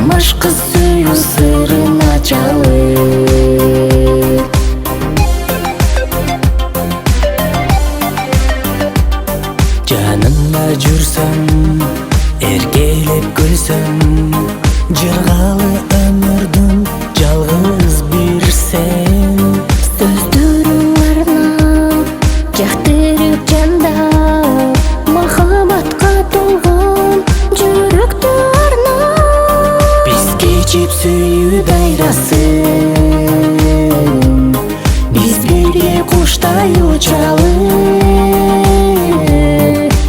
Almış kız suyu sırrın açalı. Canımla jursam, erkelep gülsem, jırgalı ömürdün жалгыз bir sen. Sözdөрүң арнап, жактырып жандап, махабатка толгон жүрөктү арнап. Биз кечип сүйүү дайрасын, биз бирге куштай учалы.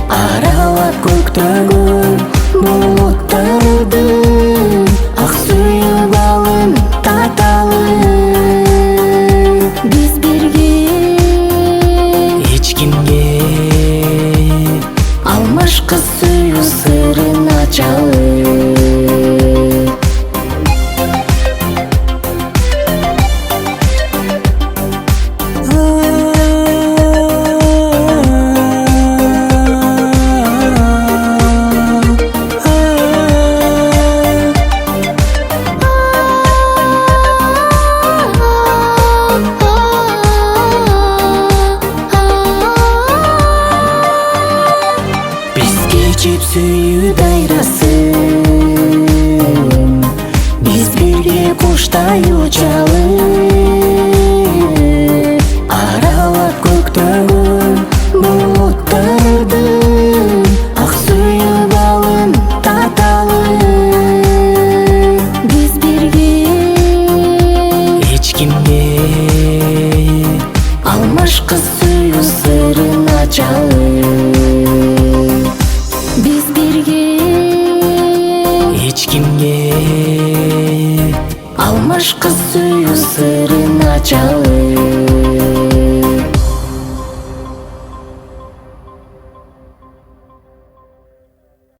Аралап көктөгөн булуттарды, ак сүйүү балын таталы. Биз бирге эч кимге алмаш кыз сүйүү сырын ачалы. Кечип сүйүү дайрасын, биз бирге куштай учалы. Аралап көктөгөн булуттардын, ак сүйүү балын таталы. Биз бирге эч кимге алмаш кыз сүйүү сырын ачалы. Биз бирге эч кимге алмаш кыз сүйүү сырын ачалы.